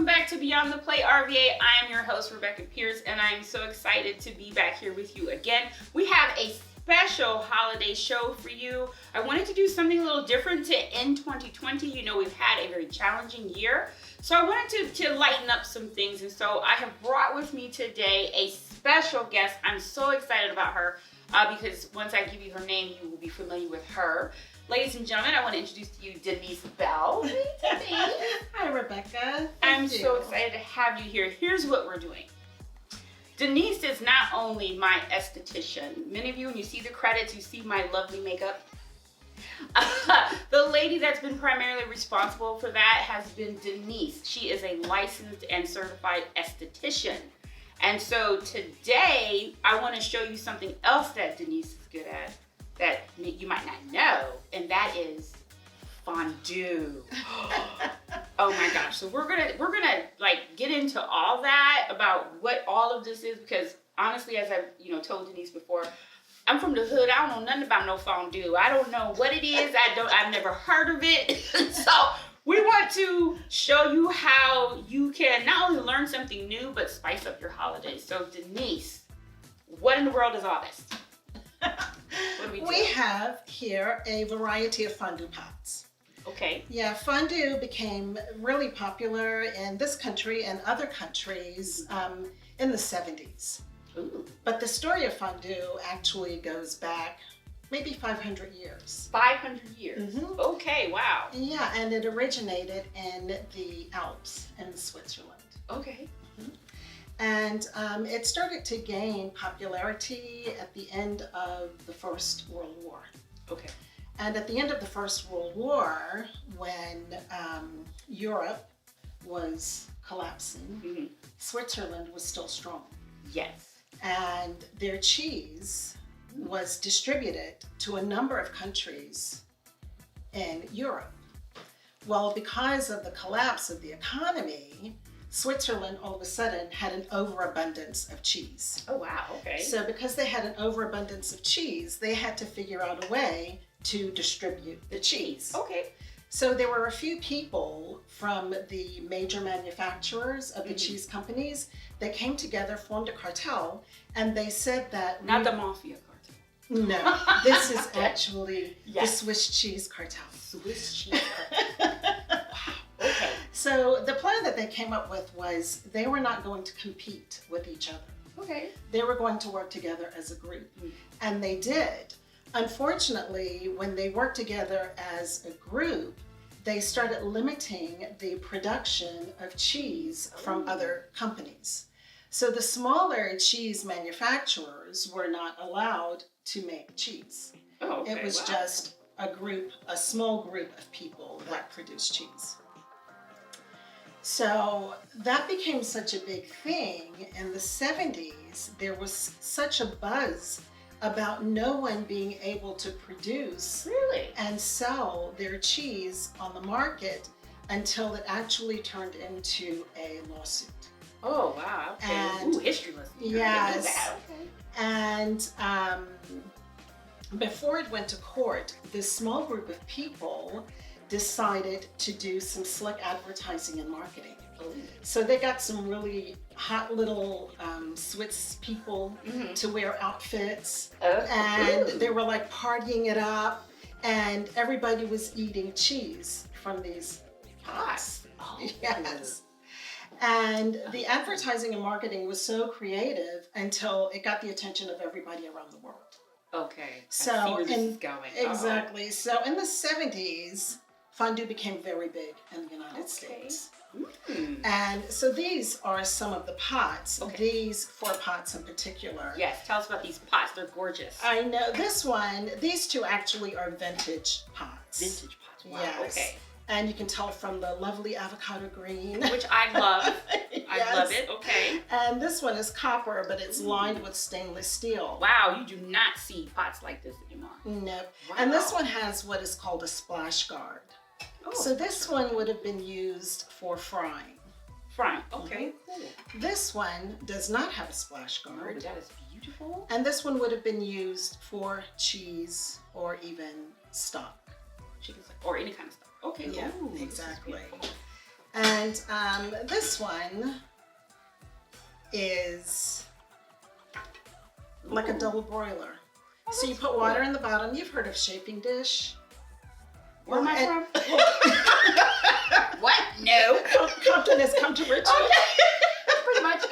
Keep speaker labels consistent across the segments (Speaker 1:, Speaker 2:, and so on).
Speaker 1: welcome back to Beyond the Plate RVA. I am your host, Rebecca Pierce, and I'm so excited to be back here with you again. We have a special holiday show for you. I wanted to do something a little different to end 2020. You know, we've had a very challenging year, so I wanted to lighten up some things, and so I have brought with me today a special guest. I'm so excited about her because once I give you her name, you will be familiar with her. Ladies and gentlemen, I want to introduce to you Denise Bell. Hey, Denise.
Speaker 2: Hi, Rebecca.
Speaker 1: I'm so excited to have you here. Here's what we're doing. Denise is not only my esthetician. Many of you, when you see the credits, you see my lovely makeup. The lady that's been primarily responsible for that has been Denise. She is a licensed and certified esthetician. And so today, I want to show you something else that Denise is good at that you might not know, and that is fondue. Oh my gosh. So we're gonna like get into all that about what all of this is, because honestly, as I've told Denise before, I'm from the hood. I don't know nothing about no fondue. I don't know what it is. I've never heard of it. So we want to show you how you can not only learn something new, but spice up your holidays. So Denise, what in the world is all this? What do we do?
Speaker 2: We have here a variety of fondue pots.
Speaker 1: Okay.
Speaker 2: Yeah, fondue became really popular in this country and other countries in the 70s.
Speaker 1: Ooh.
Speaker 2: But the story of fondue actually goes back maybe 500 years.
Speaker 1: 500 years.
Speaker 2: Mm-hmm.
Speaker 1: Okay, wow.
Speaker 2: Yeah, and it originated in the Alps in Switzerland.
Speaker 1: Okay.
Speaker 2: Mm-hmm. And it started to gain popularity at the end of the First World War.
Speaker 1: Okay.
Speaker 2: And at the end of the First World War, when Europe was collapsing,
Speaker 1: Mm-hmm.
Speaker 2: Switzerland was still strong.
Speaker 1: Yes.
Speaker 2: And their cheese was distributed to a number of countries in Europe. Well, because of the collapse of the economy, Switzerland all of a sudden had an overabundance of cheese.
Speaker 1: Oh, wow. Okay.
Speaker 2: So because they had an overabundance of cheese, they had to figure out a way to distribute the cheese.
Speaker 1: Okay.
Speaker 2: So there were a few people from the major manufacturers of the cheese companies that came together, formed a cartel, and they said that...
Speaker 1: Not the mafia cartel.
Speaker 2: No, this is actually
Speaker 1: Yes.
Speaker 2: the Swiss cheese cartel.
Speaker 1: Swiss cheese cartel. Wow. Okay.
Speaker 2: So the plan that they came up with was they were not going to compete with each other.
Speaker 1: Okay.
Speaker 2: They were going to work together as a group, and they did. Unfortunately, when they worked together as a group, they started limiting the production of cheese from other companies. So the smaller cheese manufacturers were not allowed to make cheese.
Speaker 1: Oh, okay.
Speaker 2: It was
Speaker 1: wow.
Speaker 2: just a small group of people that produced cheese. So that became such a big thing. In the 70s, there was such a buzz about no one being able to produce
Speaker 1: Really?
Speaker 2: and sell their cheese on the market until it actually turned into a lawsuit.
Speaker 1: Oh, wow. Okay.
Speaker 2: And-
Speaker 1: Ooh, history lesson.
Speaker 2: Yes.
Speaker 1: I didn't know that. Okay.
Speaker 2: And before it went to court, this small group of people decided to do some slick advertising and marketing. So they got some really hot little Swiss people to wear outfits, and they were like partying it up, and everybody was eating cheese from these pots.
Speaker 1: Oh,
Speaker 2: Yes. And the advertising and marketing was so creative until it got the attention of everybody around the world.
Speaker 1: Okay.
Speaker 2: So,
Speaker 1: I see where this is going.
Speaker 2: Exactly. So in the 70s, fondue became very big in the United States. And so these are some of the pots.
Speaker 1: Okay.
Speaker 2: These 4 pots in particular.
Speaker 1: Yes, tell us about these pots. They're gorgeous.
Speaker 2: I know these 2 actually are vintage pots.
Speaker 1: Vintage pots. Wow.
Speaker 2: Yes.
Speaker 1: Okay.
Speaker 2: And you can tell from the lovely avocado green.
Speaker 1: Which I love. I
Speaker 2: Yes.
Speaker 1: love it. Okay.
Speaker 2: And this one is copper, but it's lined with stainless steel.
Speaker 1: Wow, you do not see pots like this anymore.
Speaker 2: Nope.
Speaker 1: Wow.
Speaker 2: And this one has what is called a splash guard.
Speaker 1: Oh,
Speaker 2: So this one would have been used for frying.
Speaker 1: frying. Okay. Cool.
Speaker 2: This one does not have a splash
Speaker 1: Oh,
Speaker 2: guard.
Speaker 1: that is beautiful.
Speaker 2: And this one would have been used for cheese or even stock.
Speaker 1: Chicken stock or any kind of stuff. Okay.
Speaker 2: Yeah,
Speaker 1: Ooh, this is
Speaker 2: exactly.
Speaker 1: beautiful.
Speaker 2: And this one is like a double broiler.
Speaker 1: Oh,
Speaker 2: So you put water in the bottom. You've heard of chafing dish.
Speaker 1: Where am I from? What? No.
Speaker 2: Compton has come to Richmond.
Speaker 1: Okay. Pretty much.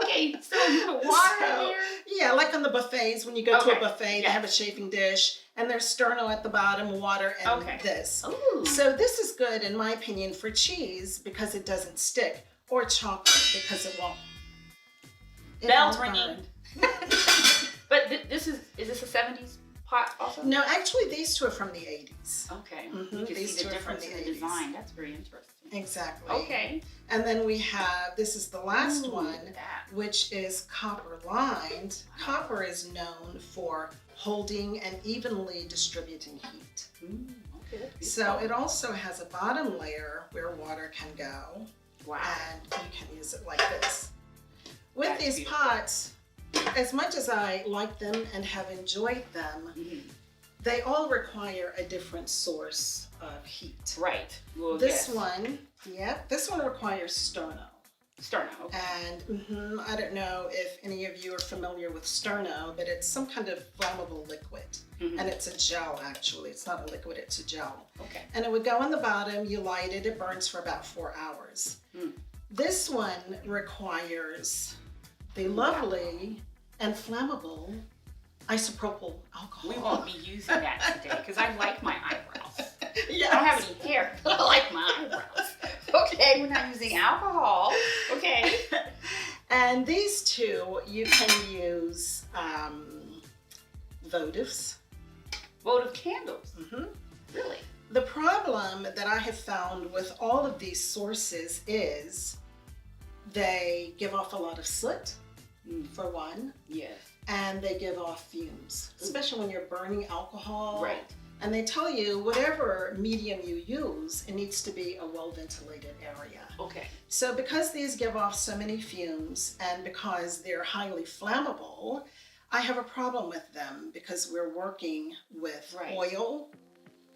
Speaker 1: Okay, so you put water in there?
Speaker 2: Yeah, like on the buffets, when you go to a
Speaker 1: Okay,
Speaker 2: buffet,
Speaker 1: yes.
Speaker 2: they have a chafing dish, and there's sterno at the bottom, water, and
Speaker 1: Okay.
Speaker 2: this.
Speaker 1: Ooh.
Speaker 2: So this is good, in my opinion, for cheese because it doesn't stick, or chocolate because it won't.
Speaker 1: Bells
Speaker 2: won't
Speaker 1: ringing.
Speaker 2: burn.
Speaker 1: But this is this a 70s pot also?
Speaker 2: No, actually, these two are from the 80s.
Speaker 1: Okay.
Speaker 2: Mhm,
Speaker 1: You can
Speaker 2: these
Speaker 1: see
Speaker 2: two
Speaker 1: the
Speaker 2: are from
Speaker 1: difference
Speaker 2: the
Speaker 1: in the
Speaker 2: 80s.
Speaker 1: design. That's very interesting.
Speaker 2: Exactly.
Speaker 1: Okay.
Speaker 2: And then we have, this is the last
Speaker 1: Ooh,
Speaker 2: one,
Speaker 1: that.
Speaker 2: which is copper lined. Copper is known for holding and evenly distributing heat.
Speaker 1: Okay, that's
Speaker 2: So
Speaker 1: beautiful.
Speaker 2: it also has a bottom layer where water can go,
Speaker 1: Wow.
Speaker 2: and you can use it like this. With
Speaker 1: That's
Speaker 2: these
Speaker 1: beautiful.
Speaker 2: pots, as much as I like them and have enjoyed them,
Speaker 1: Mhm.
Speaker 2: they all require a different source of heat.
Speaker 1: Right. Well,
Speaker 2: This
Speaker 1: yes.
Speaker 2: one, this one requires sterno.
Speaker 1: Sterno. Okay.
Speaker 2: And I don't know if any of you are familiar with sterno, but it's some kind of flammable liquid.
Speaker 1: Mhm.
Speaker 2: And it's a gel, actually. It's not a liquid, it's a gel.
Speaker 1: Okay.
Speaker 2: And it would go on the bottom, you light it, it burns for about 4 hours.
Speaker 1: Mm.
Speaker 2: This one requires the lovely and flammable isopropyl alcohol.
Speaker 1: We won't be using that today because I like my eyebrows.
Speaker 2: Yes.
Speaker 1: I don't have any hair, but I like my eyebrows. Okay, we're not using alcohol. Okay.
Speaker 2: And these two, you can use votives.
Speaker 1: Votive candles.
Speaker 2: Mhm.
Speaker 1: Really?
Speaker 2: The problem that I have found with all of these sources is they give off a lot of soot, for one,
Speaker 1: Yes.
Speaker 2: and they give off fumes, especially when you're burning alcohol.
Speaker 1: Right.
Speaker 2: And they tell you whatever medium you use, it needs to be a well-ventilated area.
Speaker 1: Okay.
Speaker 2: So because these give off so many fumes and because they're highly flammable, I have a problem with them because we're working with
Speaker 1: Right.
Speaker 2: oil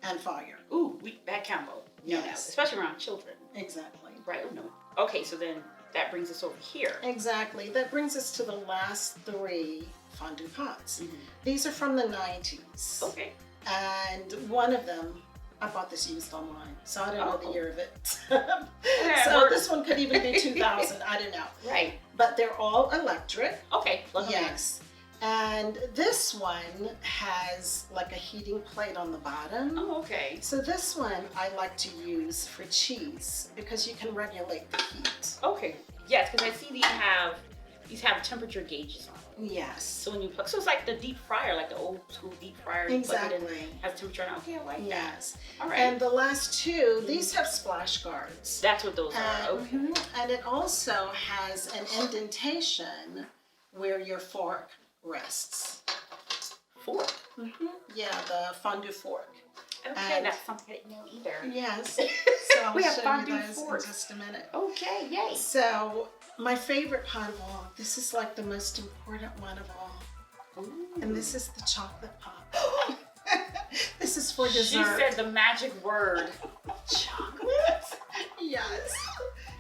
Speaker 2: and fire.
Speaker 1: Ooh, bad combo. No,
Speaker 2: Yes.
Speaker 1: especially around children.
Speaker 2: Exactly.
Speaker 1: Right. Oh, no. Okay, so then that brings us over here.
Speaker 2: Exactly. That brings us to the last three fondue pots.
Speaker 1: Mhm.
Speaker 2: These are from the 90s.
Speaker 1: Okay.
Speaker 2: And one of them, I bought this used online, so I don't know the
Speaker 1: Oh.
Speaker 2: year of it.
Speaker 1: Yeah,
Speaker 2: So
Speaker 1: we're-
Speaker 2: this one could even be 2000, I don't know.
Speaker 1: Right.
Speaker 2: But they're all electric.
Speaker 1: Okay. Plug 'em in.
Speaker 2: Yes. And this one has like a heating plate on the bottom.
Speaker 1: Oh, okay.
Speaker 2: So this one I like to use for cheese because you can regulate the heat.
Speaker 1: Okay. Yes, because I see these have temperature gauges on them.
Speaker 2: Yes.
Speaker 1: So when you plug, so it's like the deep fryer, like the old school deep fryer. You plug it in,
Speaker 2: Exactly.
Speaker 1: has temperature on it. Okay, I like that.
Speaker 2: Yes.
Speaker 1: All right.
Speaker 2: And the last two, these have splash guards.
Speaker 1: That's what those are. Okay.
Speaker 2: And it also has an indentation where your fork rests.
Speaker 1: Fork.
Speaker 2: Yeah, the fondue fork.
Speaker 1: Okay,
Speaker 2: And-
Speaker 1: that's something I didn't know either.
Speaker 2: Yes. So I'll
Speaker 1: We have
Speaker 2: show
Speaker 1: fondue
Speaker 2: you those
Speaker 1: forks.
Speaker 2: in just a minute.
Speaker 1: Okay, yay.
Speaker 2: So my favorite pot of all, this is like the most important one of all.
Speaker 1: Ooh.
Speaker 2: And this is the chocolate pot. This is for
Speaker 1: She
Speaker 2: dessert.
Speaker 1: said the magic word. Chocolate.
Speaker 2: Yes.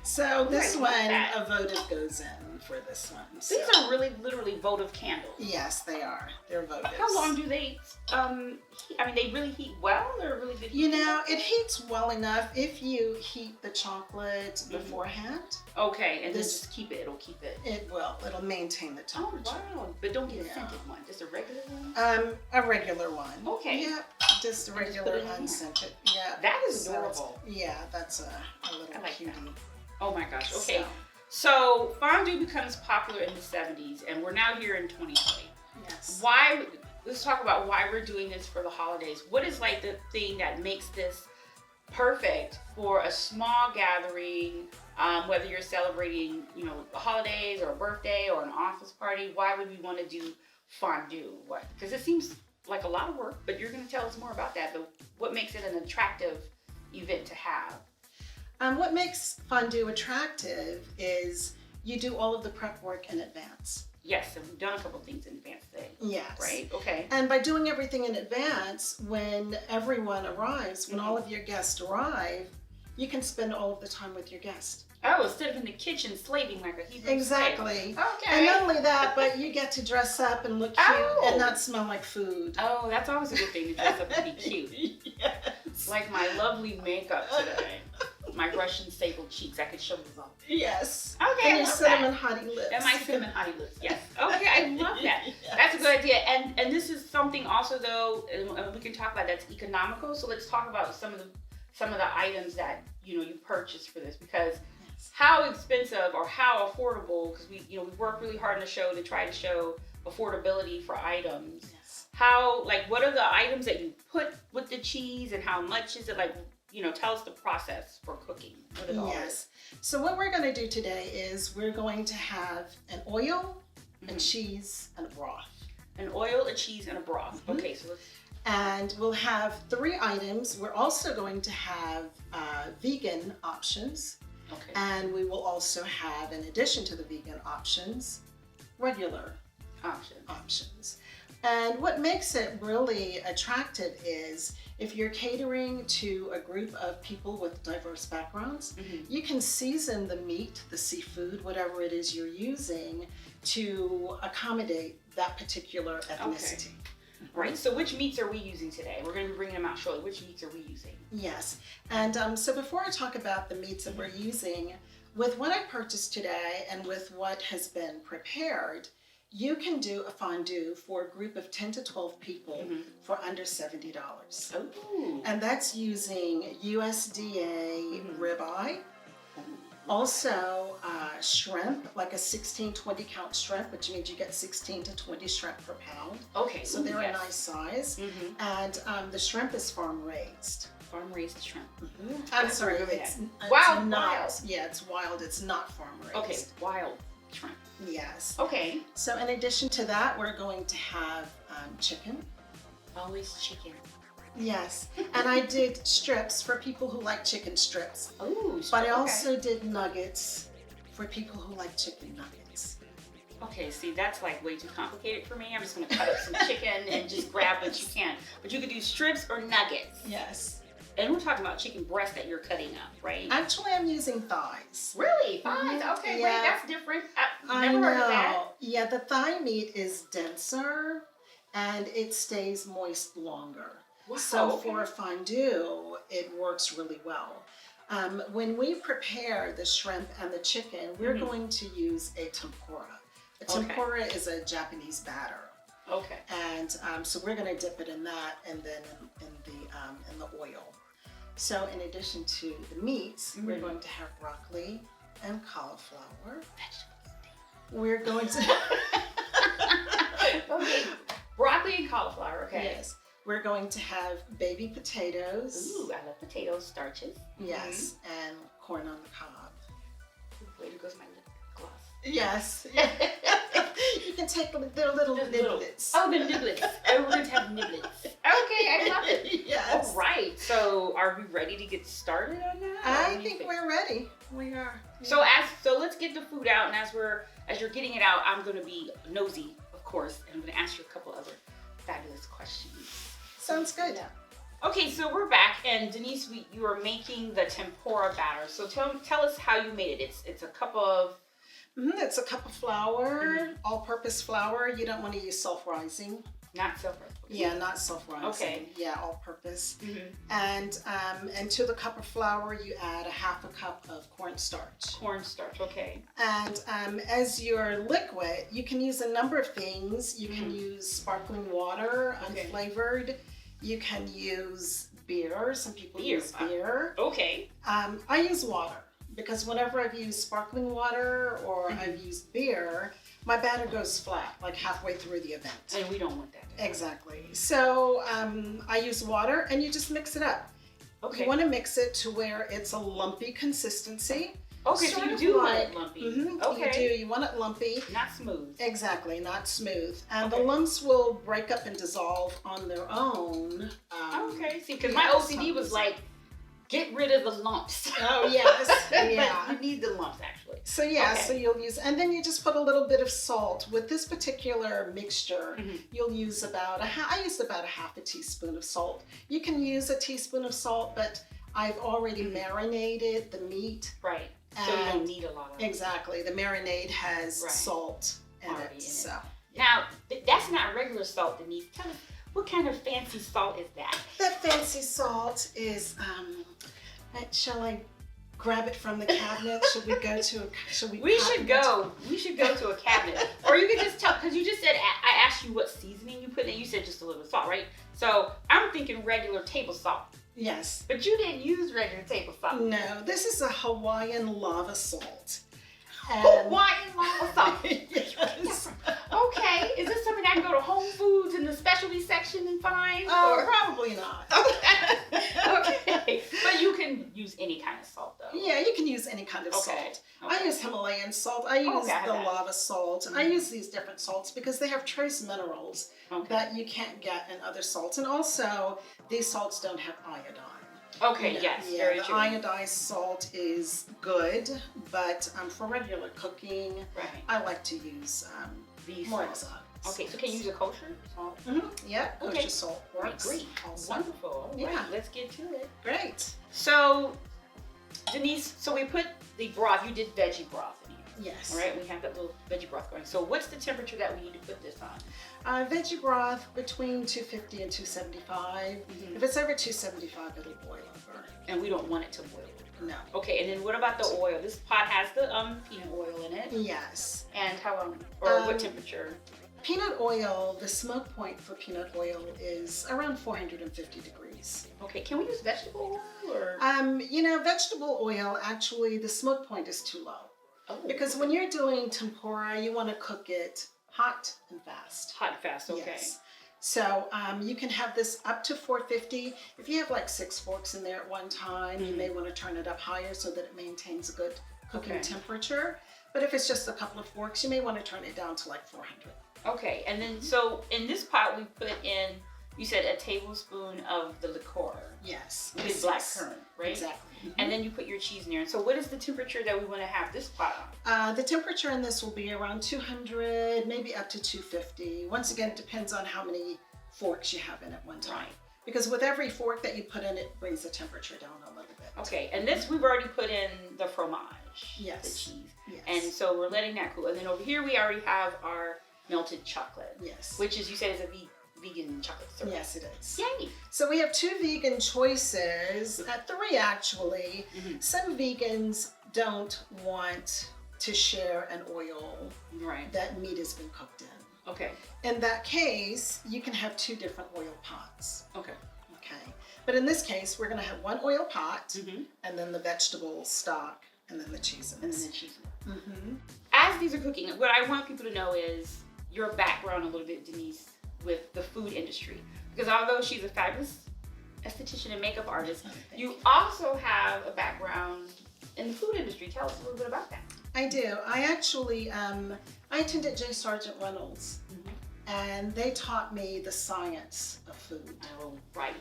Speaker 2: So this
Speaker 1: I
Speaker 2: one,
Speaker 1: like that.
Speaker 2: a votive goes in for this one. So-
Speaker 1: These are really literally votive candles.
Speaker 2: Yes, they are. They're votives.
Speaker 1: How long do they, heat? I mean, they really heat well? They're really good.
Speaker 2: You know, it heats well enough if you heat the chocolate
Speaker 1: Mm-hmm.
Speaker 2: beforehand.
Speaker 1: Okay, and
Speaker 2: This-
Speaker 1: then just keep it. It'll keep it.
Speaker 2: It will. It'll maintain the
Speaker 1: Oh,
Speaker 2: temperature.
Speaker 1: wow. But don't get a
Speaker 2: Yeah.
Speaker 1: scented one. Just a regular one?
Speaker 2: A regular one.
Speaker 1: Okay.
Speaker 2: Yeah, just a
Speaker 1: And just
Speaker 2: regular
Speaker 1: put it in there.
Speaker 2: unscented. Yeah.
Speaker 1: That is
Speaker 2: So it's-
Speaker 1: adorable.
Speaker 2: Yeah, that's a little
Speaker 1: I like
Speaker 2: cutie.
Speaker 1: that. Oh my gosh. Okay.
Speaker 2: So,
Speaker 1: So fondue becomes popular in the 70s, and we're now here in 2020.
Speaker 2: yes.
Speaker 1: Why? Let's talk about why we're doing this for the holidays. What is like the thing that makes this perfect for a small gathering, whether you're celebrating, you know, the holidays or a birthday or an office party? Why would we want to do fondue? What? Because it seems like a lot of work, but you're going to tell us more about that. But what makes it an attractive event to have?
Speaker 2: What makes fondue attractive is you do all of the prep work in advance.
Speaker 1: Yes, and we've done a couple things in advance today.
Speaker 2: Yes.
Speaker 1: Right? Okay.
Speaker 2: And by doing everything in advance, when everyone arrives, when all of your guests arrive, you can spend all of the time with your guest.
Speaker 1: Oh, instead of in the kitchen slaving like a Hebrew
Speaker 2: Exactly.
Speaker 1: slave. Okay.
Speaker 2: And not only that, but you get to dress up and look cute and not smell like food.
Speaker 1: Oh, that's always a good thing to dress up and be cute.
Speaker 2: Yes.
Speaker 1: Like my lovely makeup today. My Russian sable cheeks. I could show you all.
Speaker 2: Yes.
Speaker 1: Okay,
Speaker 2: And
Speaker 1: I
Speaker 2: your
Speaker 1: love
Speaker 2: cinnamon
Speaker 1: that.
Speaker 2: honey lips.
Speaker 1: And my cinnamon honey lips. Yes. Okay, I love that.
Speaker 2: Yes.
Speaker 1: That's a good idea. And this is something also though, and we can talk about that's economical. So let's talk about some of the items that you purchased for this, because how expensive or how affordable, because we work really hard in the show to try to show affordability for items.
Speaker 2: Yes.
Speaker 1: How, like, what are the items that you put with the cheese and how much is it? Like, tell us the process for cooking. What it all
Speaker 2: Yes. So what we're going to do today is we're going to have an oil, a cheese, and a broth.
Speaker 1: An oil, a cheese, and a broth. Okay, so let's...
Speaker 2: And we'll have 3 items. We're also going to have vegan options.
Speaker 1: Okay.
Speaker 2: And we will also have, in addition to the vegan options, regular options. And what makes it really attractive is if you're catering to a group of people with diverse backgrounds, you can season the meat, the seafood, whatever it is you're using to accommodate that particular ethnicity.
Speaker 1: Okay. Right, so which meats are we using today? We're going to be bringing them out shortly. Which meats are we using?
Speaker 2: Yes, and so before I talk about the meats that we're using, with what I purchased today and with what has been prepared, you can do a fondue for a group of 10 to 12 people for under $70.
Speaker 1: Oh.
Speaker 2: And that's using USDA ribeye. Also, shrimp, like a 16-20 count shrimp, which means you get 16 to 20 shrimp per pound.
Speaker 1: Okay.
Speaker 2: So they're a nice size. And the shrimp is farm raised.
Speaker 1: Farm raised shrimp.
Speaker 2: I'm sorry, it's
Speaker 1: wild.
Speaker 2: Yeah, it's wild. It's not farm raised.
Speaker 1: Okay, wild shrimp.
Speaker 2: Yes.
Speaker 1: Okay.
Speaker 2: So in addition to that, we're going to have chicken.
Speaker 1: Always chicken.
Speaker 2: Yes, and I did strips for people who like chicken strips.
Speaker 1: Ooh,
Speaker 2: but I also did nuggets for people who like chicken nuggets.
Speaker 1: Okay, see, that's like way too complicated for me. I'm just gonna cut up some chicken and just grab what you can. But you could do strips or nuggets.
Speaker 2: Yes.
Speaker 1: And we're talking about chicken breast that you're cutting up, right?
Speaker 2: Actually, I'm using thighs.
Speaker 1: Really? Thighs? Okay,
Speaker 2: Yeah.
Speaker 1: great. That's different.
Speaker 2: I
Speaker 1: Never
Speaker 2: know.
Speaker 1: heard of that.
Speaker 2: Yeah, the thigh meat is denser and it stays moist longer.
Speaker 1: Wow,
Speaker 2: So
Speaker 1: okay.
Speaker 2: for a fondue, it works really well. When we prepare the shrimp and the chicken, we're going to use a tempura. A tempura is a Japanese batter.
Speaker 1: Okay.
Speaker 2: And so we're going to dip it in that and then in the oil. So in addition to the meats, we're going to have broccoli and cauliflower. We're going to...
Speaker 1: Okay. Broccoli and cauliflower, okay.
Speaker 2: Yes. We're going to have baby potatoes.
Speaker 1: Ooh, I love potatoes, starches.
Speaker 2: Yes, and corn on the cob.
Speaker 1: Way to go, my lip gloss.
Speaker 2: Yes. You can take the little niblets.
Speaker 1: Oh, the niblets. Oh, we're going to have niblets. Okay, I love it.
Speaker 2: Yes.
Speaker 1: All right. So, are we ready to get started on that?
Speaker 2: I think we're ready. We are.
Speaker 1: So let's get the food out, and as you're getting it out, I'm going to be nosy, of course, and I'm going to ask you a couple other fabulous questions.
Speaker 2: Sounds good.
Speaker 1: Yeah. Okay, so we're back, and Denise, you are making the tempura batter. So tell us how you made it. It's a cup of...
Speaker 2: It's a cup of flour, all-purpose flour. You don't want to use self-rising.
Speaker 1: Not self-rising.
Speaker 2: Yeah, not self-rising.
Speaker 1: Okay.
Speaker 2: Yeah, all-purpose. And to the cup of flour, you add a half a cup of cornstarch.
Speaker 1: Cornstarch, okay.
Speaker 2: And as your liquid, you can use a number of things. You can use sparkling water, unflavored. You can use beer. Some people use beer.
Speaker 1: Okay.
Speaker 2: I use water because whenever I've used sparkling water or I've used beer, my batter goes flat, like halfway through the event.
Speaker 1: And we don't want that.
Speaker 2: Exactly. So I use water and you just mix it up. Okay. You want to mix it to where it's a lumpy consistency.
Speaker 1: Okay, so you do want it lumpy.
Speaker 2: Okay. You do. You want it lumpy.
Speaker 1: Not smooth.
Speaker 2: Exactly, not smooth. And the lumps will break up and dissolve on their own.
Speaker 1: Okay, see, because my OCD was like, get rid of the lumps.
Speaker 2: Oh, yes. Yeah.
Speaker 1: But you need the lumps, actually.
Speaker 2: So, yeah, so you'll use, and then you just put a little bit of salt. With this particular mixture, you'll use I used about a half a teaspoon of salt. You can use a teaspoon of salt, but I've already marinated the meat.
Speaker 1: Right. So you don't need a lot of
Speaker 2: Exactly. The marinade has
Speaker 1: Right.
Speaker 2: salt in
Speaker 1: Already
Speaker 2: it.
Speaker 1: in it.
Speaker 2: So
Speaker 1: Now, that's not regular salt, Denise. Tell us, what kind of fancy salt is that?
Speaker 2: that fancy salt is, shall I grab it from the cabinet? Should we go to a,
Speaker 1: We should go to a cabinet. Or you could just tell, because you just said, I asked you what seasoning you put in. You said just a little salt, right? So I'm thinking regular table salt.
Speaker 2: Yes.
Speaker 1: But you didn't use regular table salt.
Speaker 2: No, this is a Hawaiian lava salt.
Speaker 1: Hawaiian lava salt.
Speaker 2: Yes.
Speaker 1: Okay. Is this something I can go to Whole Foods in the specialty section and find?
Speaker 2: Probably not.
Speaker 1: Okay. But you can use any kind of salt, though.
Speaker 2: Yeah, you can use any kind of salt. I use Himalayan salt. I use the lava salt. I use these different salts because they have trace minerals that you can't get in other salts. And also, these salts don't have iodine.
Speaker 1: Okay, yes, very true.
Speaker 2: The iodized salt is good, but for regular cooking, I like to use
Speaker 1: these
Speaker 2: more
Speaker 1: salts.
Speaker 2: exotic.
Speaker 1: Okay, so can you use a kosher salt?
Speaker 2: Yeah, kosher salt works.
Speaker 1: Great.
Speaker 2: Also.
Speaker 1: Wonderful. All right, let's get to it.
Speaker 2: Great.
Speaker 1: So, Denise, so we put the broth, you did veggie broth in here.
Speaker 2: Yes.
Speaker 1: All right, we have that little veggie broth going. So what's the temperature that we need to put this on?
Speaker 2: Veggie broth between 250 and 275. If it's over 275, it'll boil over.
Speaker 1: And we don't want it to boil.
Speaker 2: No.
Speaker 1: Okay, and then what about the oil? This pot has the peanut oil in it.
Speaker 2: Yes.
Speaker 1: And how long, or what temperature?
Speaker 2: Peanut oil, the smoke point for peanut oil is around 450 degrees.
Speaker 1: Okay, can we use vegetable oil or?
Speaker 2: Vegetable oil, actually, the smoke point is too low.
Speaker 1: Oh.
Speaker 2: Because when you're doing tempura, you want to cook it hot and fast.
Speaker 1: Hot and fast, okay.
Speaker 2: Yes. So you can have this up to 450. If you have like 6 forks in there at one time, you may want to turn it up higher so that it maintains a good cooking temperature. But if it's just a couple of forks, you may want to turn it down to like 400.
Speaker 1: Okay, and then so in this pot we put in, you said a tablespoon of the liqueur.
Speaker 2: Yes.
Speaker 1: With black currant, right?
Speaker 2: Exactly.
Speaker 1: And then you put your cheese in there. And so what is the temperature that we want to have this pot
Speaker 2: on? The temperature in this will be around 200, maybe up to 250. Once again, it depends on how many forks you have in at one time. Because with every fork that you put in, it brings the temperature down a little bit.
Speaker 1: Okay, and this we've already put in the fromage, the cheese.
Speaker 2: Yes.
Speaker 1: And so we're letting that cool. And then over here we already have our melted chocolate.
Speaker 2: Yes.
Speaker 1: Which is, you said, is a vegan chocolate syrup.
Speaker 2: Yes, it is.
Speaker 1: Yay!
Speaker 2: So we have 2 vegan choices, 3 actually. Some vegans don't want to share an oil that meat has been cooked in.
Speaker 1: Okay.
Speaker 2: In that case, you can have 2 different oil pots.
Speaker 1: Okay.
Speaker 2: But in this case, we're going to have 1 oil pot, and then the vegetable stock, and then the cheeses.
Speaker 1: As these are cooking, what I want people to know is your background a little bit, Denise, with the food industry. Because although she's a fabulous esthetician and makeup artist, you also have a background in the food industry. Tell us a little bit about that.
Speaker 2: I do. I actually, I attended J. Sargent Reynolds, and they taught me the science of food.
Speaker 1: Oh, right.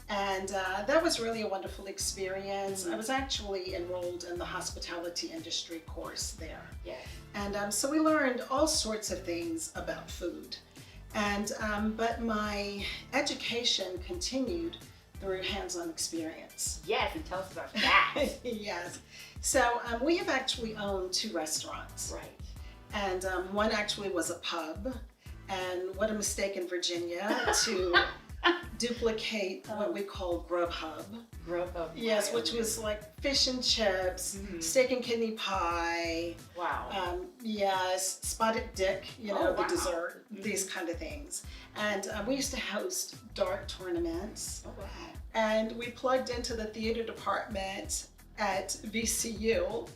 Speaker 2: And that was really a wonderful experience. I was actually enrolled in the hospitality industry course there.
Speaker 1: Yes.
Speaker 2: And so we learned all sorts of things about food. And but my education continued through hands-on experience.
Speaker 1: Yes, and tell us about that.
Speaker 2: Yes. So we have actually owned 2 restaurants.
Speaker 1: Right.
Speaker 2: And one actually was a pub. And what a mistake in Virginia to duplicate what we call Grubhub.
Speaker 1: Grubhub.
Speaker 2: Yes, which was like fish and chips, steak and kidney pie.
Speaker 1: Wow.
Speaker 2: Yes, spotted dick, the dessert, these kind of things. And we used to host dart tournaments.
Speaker 1: Oh, wow.
Speaker 2: And we plugged into the theater department at VCU.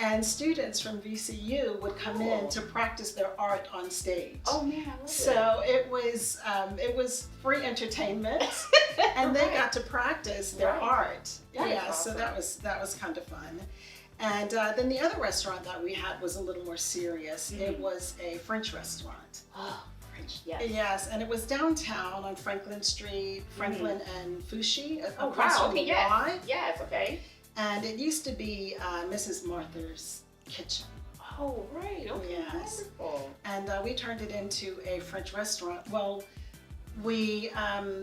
Speaker 2: And students from VCU would come in to practice their art on stage.
Speaker 1: Oh man, I love
Speaker 2: So it was free entertainment, and they got to practice their art.
Speaker 1: Awesome.
Speaker 2: So that was kind of fun. And then the other restaurant that we had was a little more serious. It was a French restaurant.
Speaker 1: Oh, French, yes.
Speaker 2: Yes, and it was downtown on Franklin Street, Franklin and Fushi.
Speaker 1: Oh
Speaker 2: across
Speaker 1: wow,
Speaker 2: from
Speaker 1: okay,
Speaker 2: the
Speaker 1: yes.
Speaker 2: Y.
Speaker 1: Yes, okay.
Speaker 2: And it used to be Mrs. Martha's kitchen.
Speaker 1: Oh, right. Okay.
Speaker 2: Yes.
Speaker 1: Wonderful.
Speaker 2: And we turned it into a French restaurant. Well, we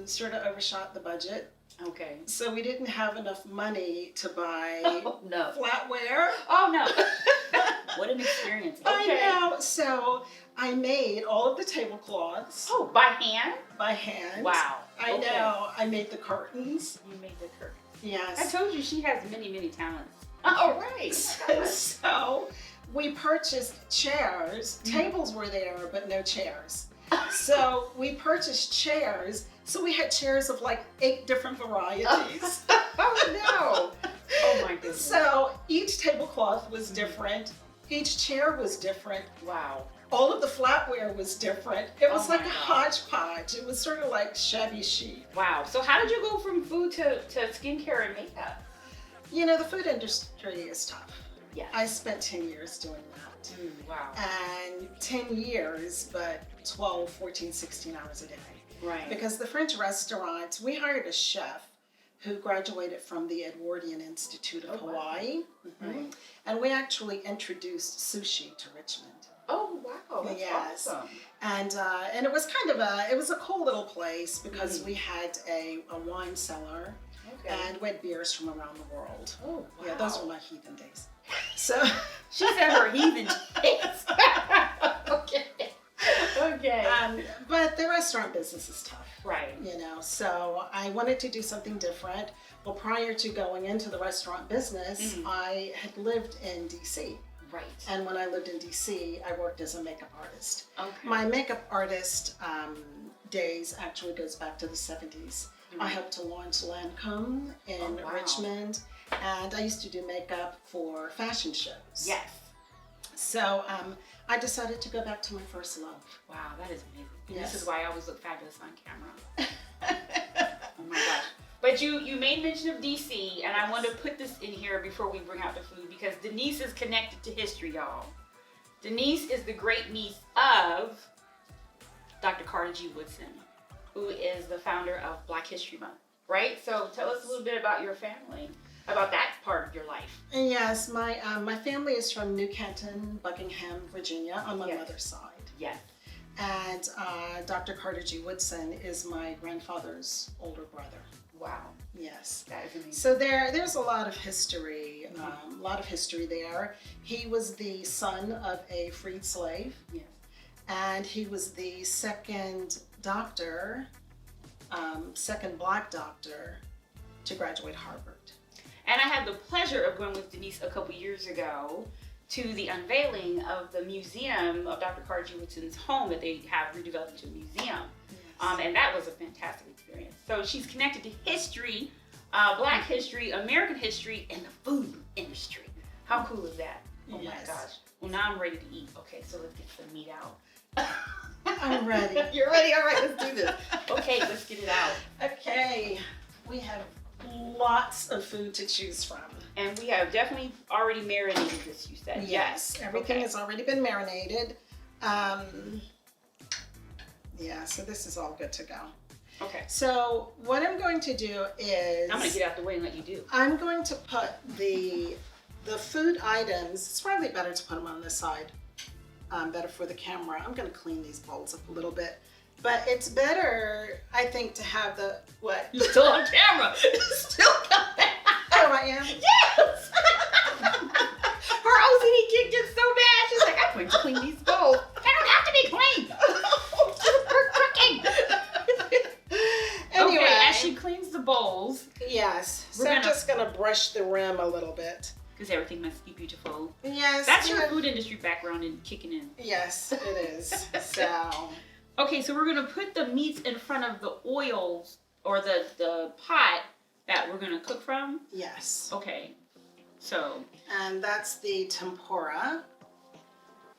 Speaker 2: sort of overshot the budget.
Speaker 1: Okay.
Speaker 2: So we didn't have enough money to buy
Speaker 1: Oh, no.
Speaker 2: flatware.
Speaker 1: Oh, no. What an experience. Okay.
Speaker 2: I know. So I made all of the tablecloths.
Speaker 1: Oh, by hand?
Speaker 2: By hand.
Speaker 1: Wow.
Speaker 2: I know. I made the curtains.
Speaker 1: You made the curtains.
Speaker 2: Yes.
Speaker 1: I told you she has many, many talents. All right.
Speaker 2: So we purchased chairs. Tables were there, but no chairs. So we purchased chairs. So we had chairs of like 8 different varieties.
Speaker 1: Oh, no. Oh, my goodness.
Speaker 2: So each tablecloth was different. Each chair was different.
Speaker 1: Wow.
Speaker 2: All of the flatware was different. It was
Speaker 1: Oh
Speaker 2: like
Speaker 1: my
Speaker 2: a
Speaker 1: gosh.
Speaker 2: hodgepodge. It was sort of like shabby chic.
Speaker 1: Wow. So how did you go from food to skincare and makeup?
Speaker 2: You know, the food industry is tough.
Speaker 1: Yeah.
Speaker 2: I spent 10 years doing that.
Speaker 1: Wow.
Speaker 2: And 10 years, but 12, 14, 16 hours a day.
Speaker 1: Right.
Speaker 2: Because the French restaurants, we hired a chef who graduated from the Edwardian Institute of Hawaii.
Speaker 1: Wow. Right.
Speaker 2: And we actually introduced sushi to Richmond.
Speaker 1: Oh, wow. That's
Speaker 2: Yes.
Speaker 1: awesome.
Speaker 2: And it was kind of it was a cool little place because we had a wine cellar.
Speaker 1: Okay.
Speaker 2: And we had beers from around the world.
Speaker 1: Oh, wow.
Speaker 2: Yeah, those were my heathen days. So
Speaker 1: She said her heathen days. Okay. Okay.
Speaker 2: But the restaurant business is tough.
Speaker 1: Right.
Speaker 2: You know, so I wanted to do something different. Well, prior to going into the restaurant business, I had lived in DC.
Speaker 1: Right.
Speaker 2: And when I lived in DC, I worked as a makeup artist.
Speaker 1: Okay.
Speaker 2: My makeup artist days actually goes back to the 70s. I helped to launch Lancome in
Speaker 1: wow.
Speaker 2: Richmond, and I used to do makeup for fashion shows.
Speaker 1: Yes.
Speaker 2: So I decided to go back to my first love.
Speaker 1: Wow, that is amazing.
Speaker 2: Yes.
Speaker 1: This is why I always look fabulous on camera. Oh my gosh. But you made mention of DC, and I want to put this in here before we bring out the food because Denise is connected to history, y'all. Denise is the great niece of Dr. Carter G. Woodson, who is the founder of Black History Month, right? So tell us a little bit about your family, about that part of your life.
Speaker 2: Yes, my family is from New Canton, Buckingham, Virginia, on my mother's side.
Speaker 1: Yes.
Speaker 2: And Dr. Carter G. Woodson is my grandfather's older brother.
Speaker 1: Wow.
Speaker 2: Yes.
Speaker 1: That is amazing.
Speaker 2: So there's a lot of history, there. He was the son of a freed slave.
Speaker 1: Yes.
Speaker 2: And he was the second doctor, second Black doctor to graduate Harvard.
Speaker 1: And I had the pleasure of going with Denise a couple years ago to the unveiling of the museum of Dr. Carter G. Woodson's home that they have redeveloped into a museum.
Speaker 2: Yes.
Speaker 1: And that was a fantastic experience. So she's connected to history, Black history, American history, and the food industry. How cool is that? Oh
Speaker 2: Yes.
Speaker 1: my gosh. Well, now I'm ready to eat. Okay, so let's get some meat out.
Speaker 2: I'm ready.
Speaker 1: You're ready? All right, let's do this. Okay, let's get it out.
Speaker 2: Okay, we have lots of food to choose from.
Speaker 1: And we have definitely already marinated this, you said.
Speaker 2: Yes, everything
Speaker 1: Okay.
Speaker 2: has already been marinated. Yeah, so this is all good to go.
Speaker 1: Okay.
Speaker 2: So what I'm going to do is
Speaker 1: I'm going to get out the way and let you do.
Speaker 2: I'm going to put the food items. It's probably better to put them on this side. Better for the camera. I'm going to clean these bowls up a little bit. But it's better, I think, to have the what?
Speaker 1: You're still on camera. Still coming.
Speaker 2: Oh, I am?
Speaker 1: Yes! Her OCD kicked in so bad. She's like, I'm going to clean these bowls. They don't have to be clean. We're cooking.
Speaker 2: Anyway.
Speaker 1: Okay, as she cleans the bowls,
Speaker 2: Yes. So
Speaker 1: We're
Speaker 2: I'm
Speaker 1: gonna-
Speaker 2: just going to brush the rim a little bit.
Speaker 1: because everything must be beautiful.
Speaker 2: Yes.
Speaker 1: That's your
Speaker 2: yeah.
Speaker 1: food industry background and kicking in.
Speaker 2: Yes, it is. So,
Speaker 1: Okay, so we're going to put the meats in front of the oils or the pot that we're going to cook from.
Speaker 2: yes.
Speaker 1: Okay, so
Speaker 2: And that's the tempura.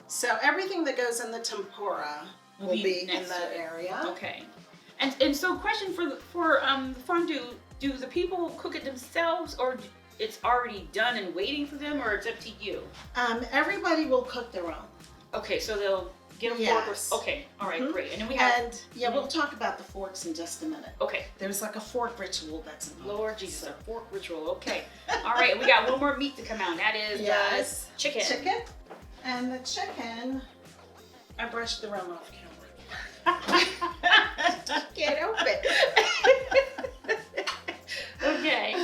Speaker 2: So everything that goes in the tempura will be in
Speaker 1: next to
Speaker 2: that
Speaker 1: it.
Speaker 2: area.
Speaker 1: Okay, and so question for the fondue: do the people cook it themselves, or it's already done and waiting for them, or it's up to you?
Speaker 2: Everybody will cook their own.
Speaker 1: Okay, so they'll get a
Speaker 2: Yes.
Speaker 1: fork. Okay, all right,
Speaker 2: Mhm.
Speaker 1: great. And then we have
Speaker 2: And yeah, we'll talk about the forks in just a minute.
Speaker 1: okay.
Speaker 2: There's like a fork ritual that's involved.
Speaker 1: Lord Jesus, a fork ritual. Okay, all right. We got one more meat to come out. That is
Speaker 2: Yes.
Speaker 1: chicken.
Speaker 2: Chicken. And the chicken, I brushed the rim off camera. Can't help it.
Speaker 1: Okay.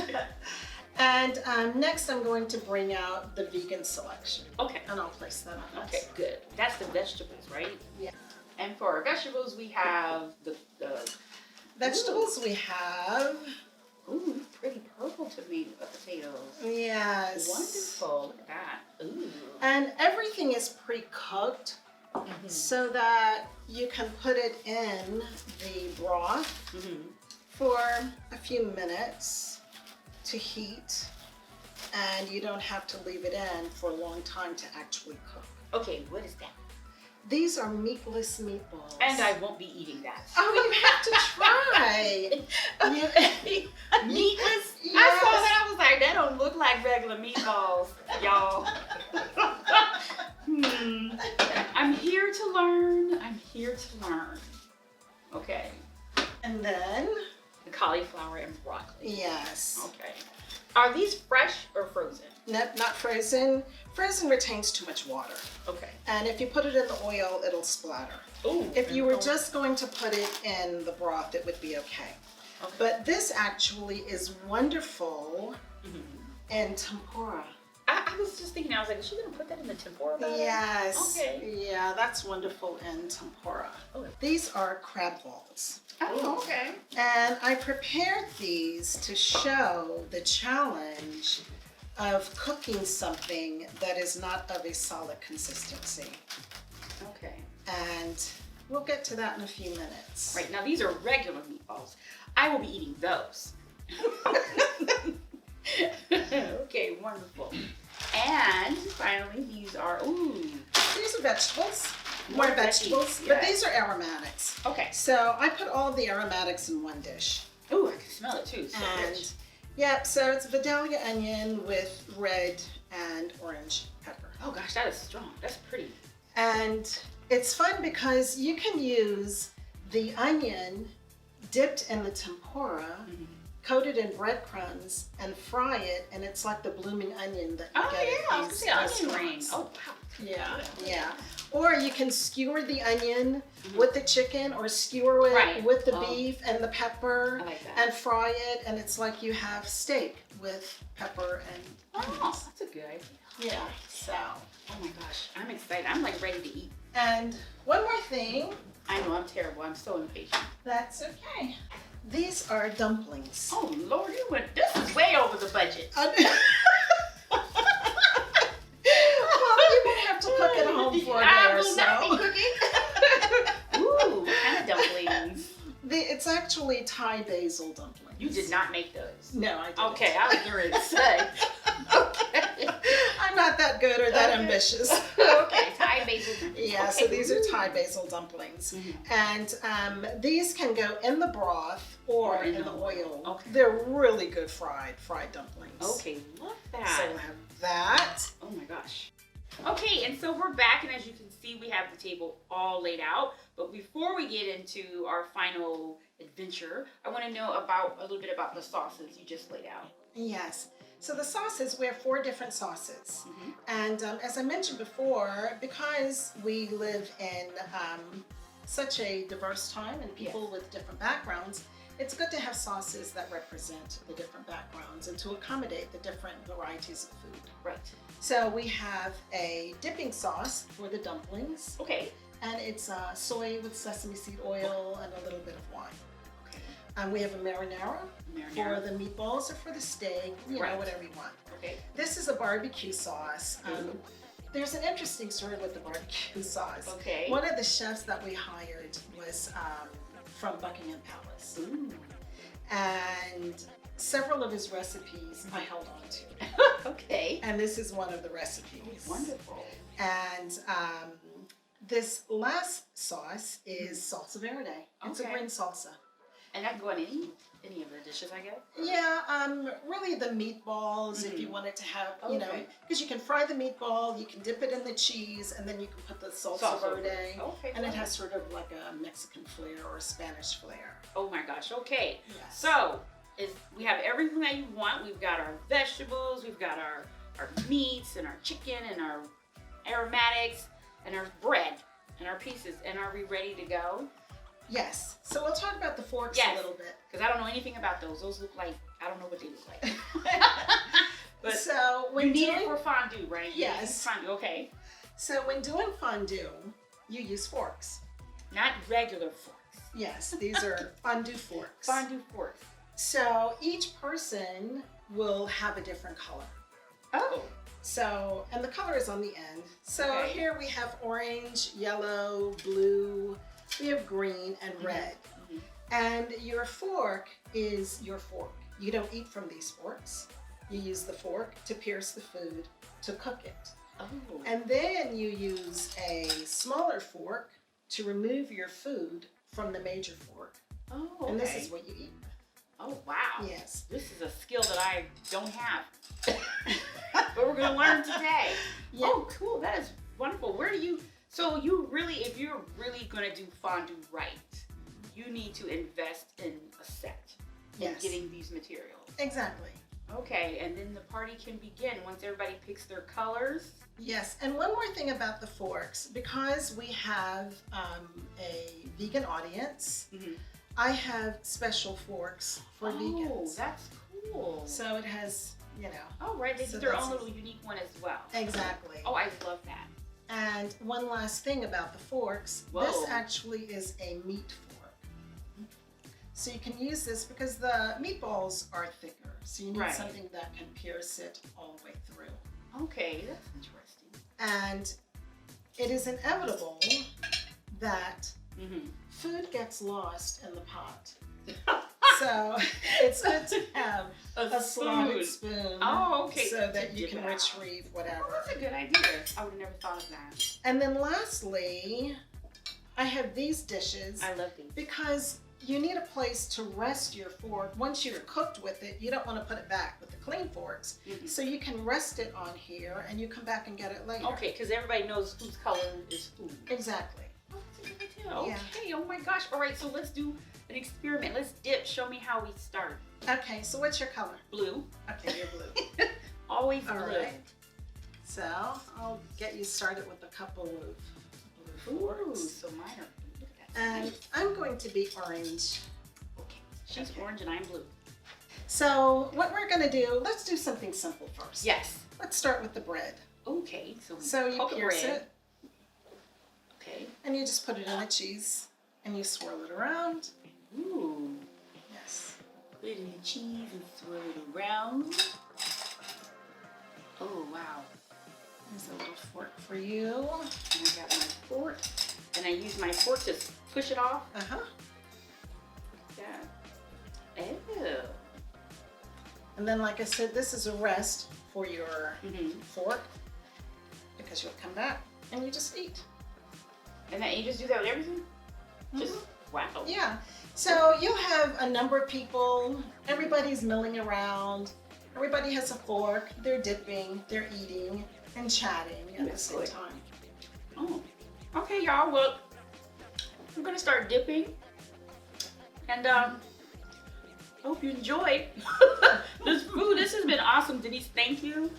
Speaker 2: And next I'm going to bring out the vegan selection.
Speaker 1: Okay.
Speaker 2: And I'll place that on.
Speaker 1: Okay, good. That's the vegetables, right?
Speaker 2: Yeah.
Speaker 1: And for our vegetables, we have the
Speaker 2: Vegetables we have.
Speaker 1: ooh, pretty purple potatoes.
Speaker 2: Yes.
Speaker 1: Wonderful. Look at that. Ooh.
Speaker 2: And everything is pre-cooked so that you can put it in the broth for a few minutes to heat, and you don't have to leave it in for a long time to actually cook.
Speaker 1: Okay, what is that?
Speaker 2: These are meatless meatballs.
Speaker 1: And I won't be eating that.
Speaker 2: Oh, you have to try.
Speaker 1: Meatless?
Speaker 2: Yes.
Speaker 1: I saw that. I was like, that don't look like regular meatballs, y'all. I'm here to learn. I'm here to learn. Okay.
Speaker 2: And then,
Speaker 1: The cauliflower and broccoli.
Speaker 2: yes.
Speaker 1: Okay. Are these fresh or frozen?
Speaker 2: Not frozen. Frozen retains too much water.
Speaker 1: Okay.
Speaker 2: And if you put it in the oil, it'll splatter.
Speaker 1: Ooh.
Speaker 2: If you were just going to put it in the broth, it would be okay.
Speaker 1: Okay.
Speaker 2: But this actually is wonderful in tempura.
Speaker 1: I was just thinking, I was like, is she going to put that in the tempura batter?
Speaker 2: Yes.
Speaker 1: Okay.
Speaker 2: Yeah, that's wonderful in tempura.
Speaker 1: Oh.
Speaker 2: These are crab balls.
Speaker 1: Oh, okay.
Speaker 2: And I prepared these to show the challenge of cooking something that is not of a solid consistency.
Speaker 1: Okay.
Speaker 2: And we'll get to that in a few minutes.
Speaker 1: Right, now these are regular meatballs. I will be eating those. Okay, wonderful. And finally, these are, ooh.
Speaker 2: These are vegetables.
Speaker 1: More
Speaker 2: More vegetables,
Speaker 1: veggies,
Speaker 2: but
Speaker 1: yes.
Speaker 2: these are aromatics.
Speaker 1: Okay.
Speaker 2: So I put all the aromatics in one dish.
Speaker 1: Ooh, I can smell it too. So
Speaker 2: And
Speaker 1: rich.
Speaker 2: yeah, so it's Vidalia onion with red and orange pepper.
Speaker 1: Oh gosh, that is strong. That's pretty.
Speaker 2: And it's fun because you can use the onion dipped in the tempura, coated in breadcrumbs, and fry it, and it's like the blooming onion that you
Speaker 1: Oh
Speaker 2: get
Speaker 1: yeah, I
Speaker 2: at
Speaker 1: was
Speaker 2: these
Speaker 1: gonna say onion
Speaker 2: restaurants.
Speaker 1: rings. Oh wow.
Speaker 2: Yeah, yeah. Or you can skewer the onion with the chicken, or skewer it
Speaker 1: Right.
Speaker 2: with the beef and the pepper,
Speaker 1: I like that.
Speaker 2: and fry it, and it's like you have steak with pepper and
Speaker 1: Oh,
Speaker 2: onions.
Speaker 1: that's a good idea.
Speaker 2: Yeah, so.
Speaker 1: Oh my gosh, I'm excited. I'm like ready to eat.
Speaker 2: And one more thing,
Speaker 1: I know I'm terrible. I'm so impatient.
Speaker 2: that's okay. These are dumplings.
Speaker 1: Oh Lord, you went. This is way over the budget.
Speaker 2: Well, you won't have to cook at home for a day
Speaker 1: I
Speaker 2: or
Speaker 1: will not be
Speaker 2: so.
Speaker 1: cooking. Ooh, what kind of dumplings?
Speaker 2: It's actually Thai basil dumplings.
Speaker 1: You did not make those.
Speaker 2: No, I didn't.
Speaker 1: Okay, I was getting ready to say. Okay.
Speaker 2: I'm not that good or that
Speaker 1: Okay.
Speaker 2: ambitious.
Speaker 1: Okay, Thai basil.
Speaker 2: Yeah, so these are Thai basil dumplings. And these can go in the broth or in the oil.
Speaker 1: Okay.
Speaker 2: They're really good fried dumplings.
Speaker 1: Okay, love
Speaker 2: So
Speaker 1: that.
Speaker 2: we'll have that.
Speaker 1: Oh my gosh. Okay, and so we're back, and as you can see, we have the table all laid out. But before we get into our final adventure, I want to know a little bit about the sauces you just laid out.
Speaker 2: Yes. So the sauces, we have 4 different sauces. And as I mentioned before, because we live in such a diverse time and people with different backgrounds, it's good to have sauces that represent the different backgrounds and to accommodate the different varieties of food.
Speaker 1: Right.
Speaker 2: So we have a dipping sauce for the dumplings,
Speaker 1: Okay.
Speaker 2: and it's soy with sesame seed oil and a little bit of wine.
Speaker 1: Okay.
Speaker 2: We have a marinara for the meatballs or for the steak, you know, whatever you want.
Speaker 1: Okay.
Speaker 2: This is a barbecue sauce. There's an interesting story with the barbecue sauce.
Speaker 1: Okay.
Speaker 2: One of the chefs that we hired was from Buckingham Palace.
Speaker 1: Ooh.
Speaker 2: And several of his recipes I held on to.
Speaker 1: Okay.
Speaker 2: And this is one of the recipes.
Speaker 1: Wonderful.
Speaker 2: And this last sauce is salsa verde. It's a
Speaker 1: Okay.
Speaker 2: green salsa.
Speaker 1: And that can go in any of the dishes, I guess?
Speaker 2: Yeah, really the meatballs, if you wanted to have, you know, because you can fry the meatball, you can dip it in the cheese, and then you can put the salsa verde.
Speaker 1: Okay.
Speaker 2: And it has sort of like a Mexican flair or a Spanish flair.
Speaker 1: Oh my gosh. Okay.
Speaker 2: Yes.
Speaker 1: So we have everything that you want. We've got our vegetables, we've got our meats and our chicken and our aromatics and our bread and our pieces. And are we ready to go?
Speaker 2: Yes. So we'll talk about the forks
Speaker 1: Yes.
Speaker 2: a little bit.
Speaker 1: Because I don't know anything about those. Those look like, I don't know what they look like. But
Speaker 2: so when
Speaker 1: you need
Speaker 2: doing,
Speaker 1: it for fondue, right?
Speaker 2: Yes.
Speaker 1: Fondue, okay.
Speaker 2: So when doing fondue, you use forks.
Speaker 1: Not regular forks.
Speaker 2: Yes, these are fondue forks.
Speaker 1: Fondue forks.
Speaker 2: So each person will have a different color.
Speaker 1: Oh.
Speaker 2: So, and the color is on the end. So
Speaker 1: Okay.
Speaker 2: here we have orange, yellow, blue, we have green and red.
Speaker 1: Mhm.
Speaker 2: And your fork is your fork. You don't eat from these forks. You use the fork to pierce the food, to cook it.
Speaker 1: Oh.
Speaker 2: And then you use a smaller fork to remove your food from the major fork.
Speaker 1: Oh, okay.
Speaker 2: And this is what you eat.
Speaker 1: Oh, wow.
Speaker 2: Yes.
Speaker 1: This is a skill that I don't have. But we're going to learn today.
Speaker 2: Yeah.
Speaker 1: Oh, cool. That is wonderful. Where do you, so you really, if you're really going to do fondue right, you need to invest in a set.
Speaker 2: Yes.
Speaker 1: Getting these materials.
Speaker 2: Exactly.
Speaker 1: Okay, and then the party can begin once everybody picks their colors.
Speaker 2: Yes, and one more thing about the forks, because we have a vegan audience,
Speaker 1: Mm-hmm.
Speaker 2: I have special forks for vegans.
Speaker 1: Oh, that's cool.
Speaker 2: So it has, you know.
Speaker 1: Oh, right, they
Speaker 2: So
Speaker 1: did their
Speaker 2: that's
Speaker 1: own
Speaker 2: it.
Speaker 1: little unique one as well.
Speaker 2: Exactly.
Speaker 1: Oh, I love that.
Speaker 2: And one last thing about the forks,
Speaker 1: Whoa.
Speaker 2: this actually is a meat fork. So you can use this because the meatballs are thicker. So you need
Speaker 1: Right.
Speaker 2: something that can pierce it all the way through.
Speaker 1: Okay, that's interesting.
Speaker 2: And it is inevitable that
Speaker 1: Mm-hmm.
Speaker 2: food gets lost in the pot. So it's good to have a slotted spoon.
Speaker 1: Oh, okay.
Speaker 2: So
Speaker 1: To
Speaker 2: that you
Speaker 1: dip
Speaker 2: can
Speaker 1: it out.
Speaker 2: retrieve whatever.
Speaker 1: Oh, that's a good idea. I would have never thought of that.
Speaker 2: And then lastly, I have these dishes
Speaker 1: I love these.
Speaker 2: because you need a place to rest your fork. Once you're cooked with it, you don't want to put it back with the clean forks.
Speaker 1: Mhm.
Speaker 2: So you can rest it on here and you come back and get it later.
Speaker 1: Okay, because everybody knows whose color is who.
Speaker 2: Exactly.
Speaker 1: Oh, that's a good idea.
Speaker 2: Yeah.
Speaker 1: Okay, oh my gosh. All right, so let's do an experiment. Let's dip. Show me how we start.
Speaker 2: Okay, so what's your color?
Speaker 1: Blue.
Speaker 2: Okay, you're blue.
Speaker 1: Always
Speaker 2: All
Speaker 1: blue.
Speaker 2: right. So I'll get you started with a couple of blue
Speaker 1: Ooh,
Speaker 2: forks.
Speaker 1: so mine are blue. Look at that.
Speaker 2: And I'm going to be orange.
Speaker 1: Okay, she's
Speaker 2: Okay.
Speaker 1: orange and I'm blue.
Speaker 2: So what we're going to do, let's do something simple first.
Speaker 1: Yes.
Speaker 2: Let's start with the bread.
Speaker 1: Okay, so we
Speaker 2: So you
Speaker 1: poke the
Speaker 2: pierce
Speaker 1: bread.
Speaker 2: it
Speaker 1: Okay.
Speaker 2: and you just put it in the cheese and you swirl it around.
Speaker 1: Ooh.
Speaker 2: Yes.
Speaker 1: Put it in the cheese and swirl it around. Oh, wow.
Speaker 2: There's a little fork for you.
Speaker 1: And I got my fork. And I use my fork to push it off.
Speaker 2: Uh-huh.
Speaker 1: Yeah. Ew.
Speaker 2: And then, like I said, this is a rest for your
Speaker 1: Mm-hmm.
Speaker 2: fork because you'll come back and you just eat.
Speaker 1: And then you just do that with everything? Just, wow.
Speaker 2: Yeah. So you have a number of people, everybody's milling around, everybody has a fork, they're dipping, they're eating, and chatting at the
Speaker 1: That's
Speaker 2: same
Speaker 1: good.
Speaker 2: time.
Speaker 1: Oh. Okay, y'all. Well, I'm going to start dipping. And hope you enjoyed this food. This has been awesome, Denise. Thank you.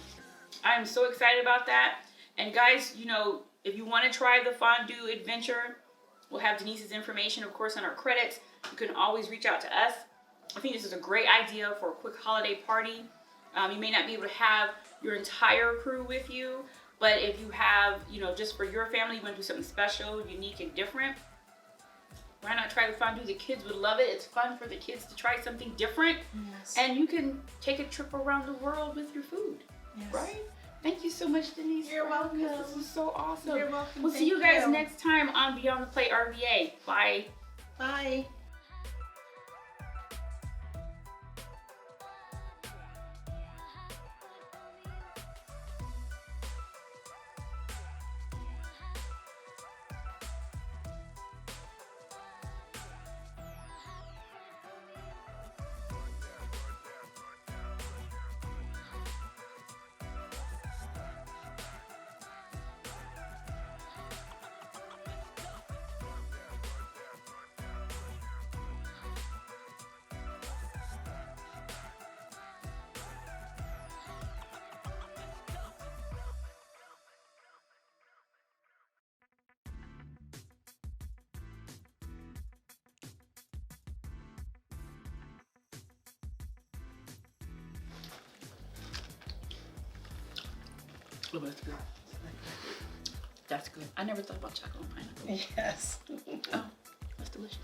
Speaker 1: I'm so excited about that. And guys, you know, if you want to try the fondue adventure, we'll have Denise's information, of course, on our credits. You can always reach out to us. I think this is a great idea for a quick holiday party. You may not be able to have your entire crew with you, but if you have, you know, just for your family, you want to do something special, unique, and different, why not try the fondue? The kids would love it. It's fun for the kids to try something different.
Speaker 2: Yes.
Speaker 1: And you can take a trip around the world with your food,
Speaker 2: Yes.
Speaker 1: right? Thank you so much, Denise.
Speaker 2: You're
Speaker 1: for having us.
Speaker 2: welcome.
Speaker 1: This was so awesome.
Speaker 2: You're welcome.
Speaker 1: We'll see
Speaker 2: Thank
Speaker 1: you guys
Speaker 2: you.
Speaker 1: next time on Beyond the Plate RVA. Bye.
Speaker 2: Bye.
Speaker 1: Oh, that's good. That's good. I never thought about chocolate and pineapple.
Speaker 2: Yes.
Speaker 1: Oh, that's delicious.